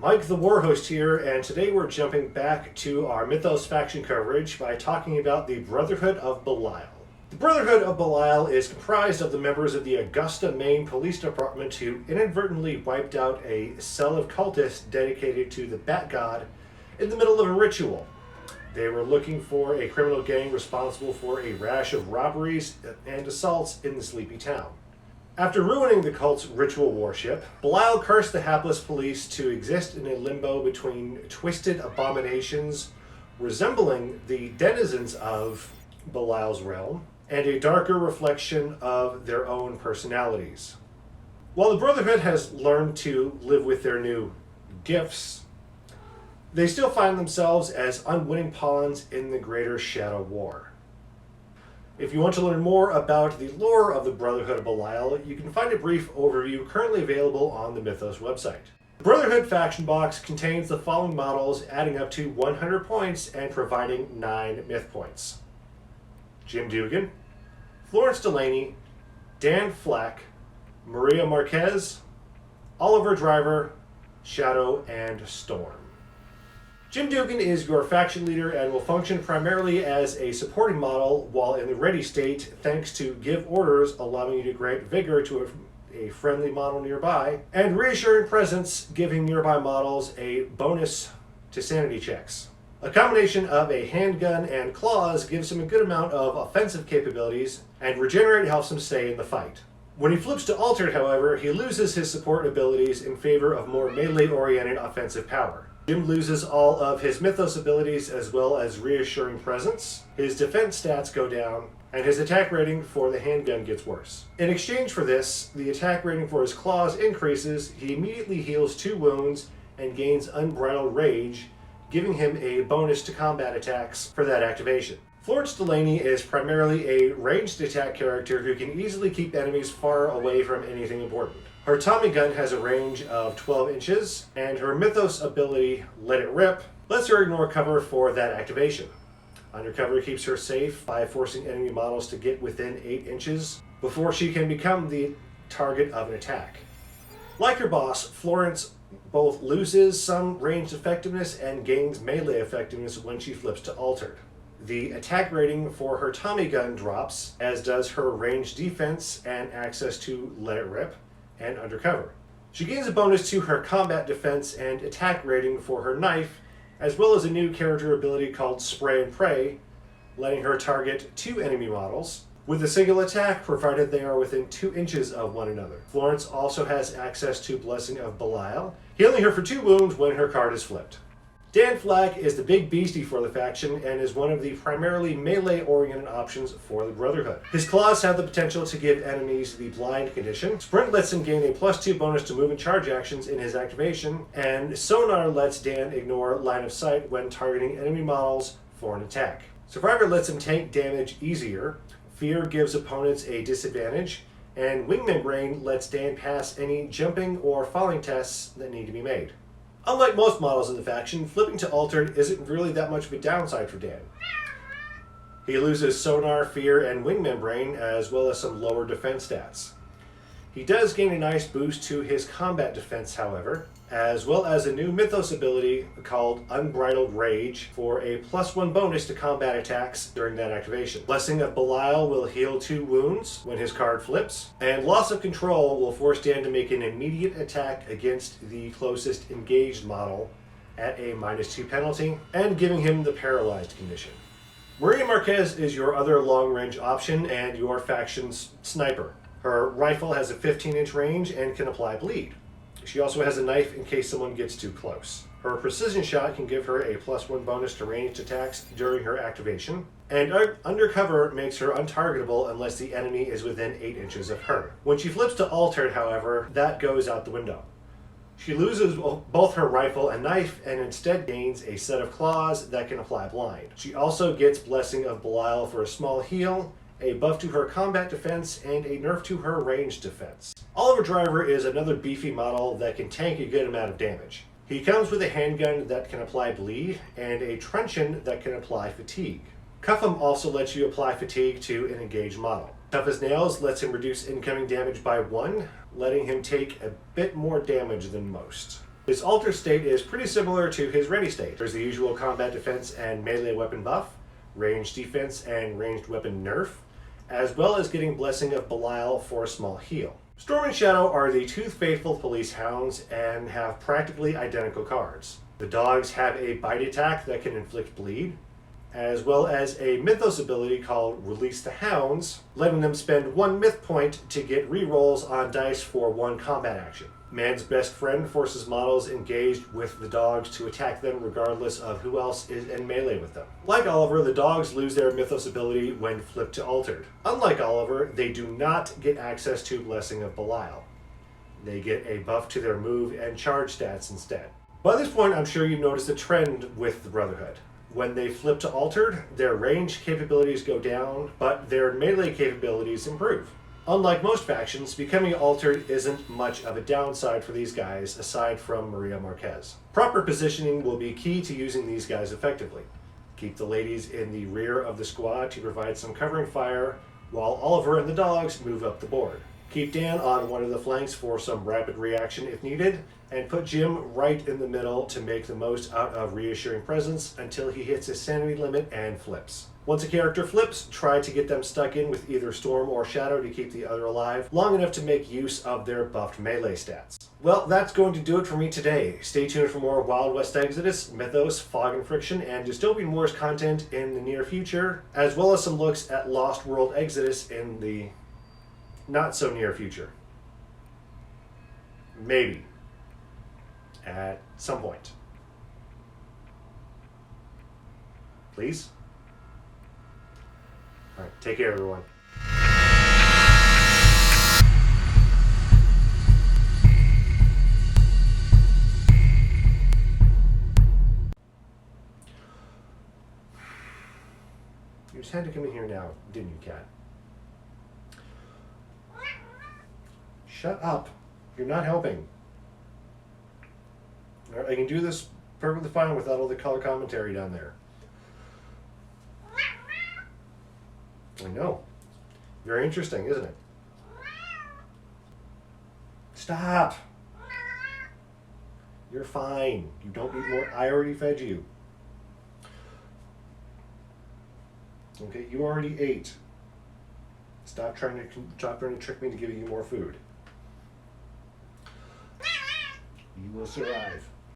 Mike the Warhost here, and today we're jumping back to our Mythos faction coverage by talking about the Brotherhood of Belial. The Brotherhood of Belial is comprised of the members of the Augusta, Maine Police Department who inadvertently wiped out a cell of cultists dedicated to the Bat God in the middle of a ritual. They were looking for a criminal gang responsible for a rash of robberies and assaults in the sleepy town. After ruining the cult's ritual worship, Belial cursed the hapless police to exist in a limbo between twisted abominations resembling the denizens of Belial's realm and a darker reflection of their own personalities. While the Brotherhood has learned to live with their new gifts, they still find themselves as unwitting pawns in the greater Shadow War. If you want to learn more about the lore of the Brotherhood of Belial, you can find a brief overview currently available on the Mythos website. The Brotherhood faction box contains the following models, adding up to 100 points and providing 9 myth points: Jim Dugan, Florence Delaney, Dan Flack, Maria Marquez, Oliver Driver, Shadow, and Storm. Jim Dugan is your faction leader and will function primarily as a supporting model while in the ready state, thanks to give orders allowing you to grant vigor to a friendly model nearby, and reassuring presence giving nearby models a bonus to sanity checks. A combination of a handgun and claws gives him a good amount of offensive capabilities, and regenerate helps him stay in the fight. When he flips to altered, however, he loses his support abilities in favor of more melee-oriented offensive power. Jim loses all of his Mythos abilities as well as reassuring presence, his defense stats go down, and his attack rating for the handgun gets worse. In exchange for this, the attack rating for his claws increases, he immediately heals 2 wounds, and gains unbridled rage, giving him a bonus to combat attacks for that activation. Florence Delaney is primarily a ranged attack character who can easily keep enemies far away from anything important. Her Tommy gun has a range of 12 inches, and her Mythos ability, Let It Rip, lets her ignore cover for that activation. Undercover keeps her safe by forcing enemy models to get within 8 inches before she can become the target of an attack. Like her boss, Florence both loses some ranged effectiveness and gains melee effectiveness when she flips to altered. The attack rating for her Tommy gun drops, as does her ranged defense and access to Let It Rip and undercover. She gains a bonus to her combat defense and attack rating for her knife, as well as a new character ability called Spray and Pray, letting her target 2 enemy models with a single attack, provided they are within 2 inches of one another. Florence also has access to Blessing of Belial, healing her for 2 wounds when her card is flipped. Dan Flack is the big beastie for the faction and is one of the primarily melee-oriented options for the Brotherhood. His claws have the potential to give enemies the blind condition. Sprint lets him gain a +2 bonus to move and charge actions in his activation, and Sonar lets Dan ignore line of sight when targeting enemy models for an attack. Survivor lets him tank damage easier. Fear gives opponents a disadvantage, and Wing Membrane lets Dan pass any jumping or falling tests that need to be made. Unlike most models in the faction, flipping to altered isn't really that much of a downside for Dan. He loses Sonar, Fear, and Wing Membrane, as well as some lower defense stats. He does gain a nice boost to his combat defense, however, as well as a new Mythos ability called Unbridled Rage for a +1 bonus to combat attacks during that activation. Blessing of Belial will heal 2 wounds when his card flips, and Loss of Control will force Dan to make an immediate attack against the closest engaged model at a -2 penalty, and giving him the paralyzed condition. Maria Marquez is your other long-range option and your faction's sniper. Her rifle has a 15-inch range and can apply bleed. She also has a knife in case someone gets too close. Her precision shot can give her a +1 bonus to ranged attacks during her activation, and undercover makes her untargetable unless the enemy is within 8 inches of her. When she flips to altered, however, that goes out the window. She loses both her rifle and knife and instead gains a set of claws that can apply blind. She also gets Blessing of Belial for a small heal, a buff to her combat defense, and a nerf to her ranged defense. Oliver Driver is another beefy model that can tank a good amount of damage. He comes with a handgun that can apply bleed and a truncheon that can apply fatigue. Cuff him also lets you apply fatigue to an engaged model. Tough as Nails lets him reduce incoming damage by 1, letting him take a bit more damage than most. His altered state is pretty similar to his ready state. There's the usual combat defense and melee weapon buff, ranged defense and ranged weapon nerf, as well as getting Blessing of Belial for a small heal. Storm and Shadow are the two faithful police hounds and have practically identical cards. The dogs have a bite attack that can inflict bleed, as well as a Mythos ability called Release the Hounds, letting them spend 1 myth point to get rerolls on dice for 1 combat action. Man's best friend forces models engaged with the dogs to attack them regardless of who else is in melee with them. Like Oliver, the dogs lose their Mythos ability when flipped to altered. Unlike Oliver, they do not get access to Blessing of Belial. They get a buff to their move and charge stats instead. By this point, I'm sure you've noticed a trend with the Brotherhood. When they flip to altered, their range capabilities go down, but their melee capabilities improve. Unlike most factions, becoming altered isn't much of a downside for these guys, aside from Maria Marquez. Proper positioning will be key to using these guys effectively. Keep the ladies in the rear of the squad to provide some covering fire, while Oliver and the dogs move up the board. Keep Dan on one of the flanks for some rapid reaction if needed, and put Jim right in the middle to make the most out of reassuring presence until he hits his sanity limit and flips. Once a character flips, try to get them stuck in with either Storm or Shadow to keep the other alive, long enough to make use of their buffed melee stats. Well, that's going to do it for me today. Stay tuned for more Wild West Exodus, Mythos, Fog and Friction, and Dystopian Wars content in the near future, as well as some looks at Lost World Exodus in the not so near future. Maybe. At some point. Please? Alright, take care everyone. You just had to come in here now, didn't you, cat? Shut up. You're not helping. All right, I can do this perfectly fine without all the color commentary down there. I know. Very interesting, isn't it? Stop. You're fine. You don't need more. I already fed you. Okay, you already ate. Stop trying to trick me to give you more food. You will survive.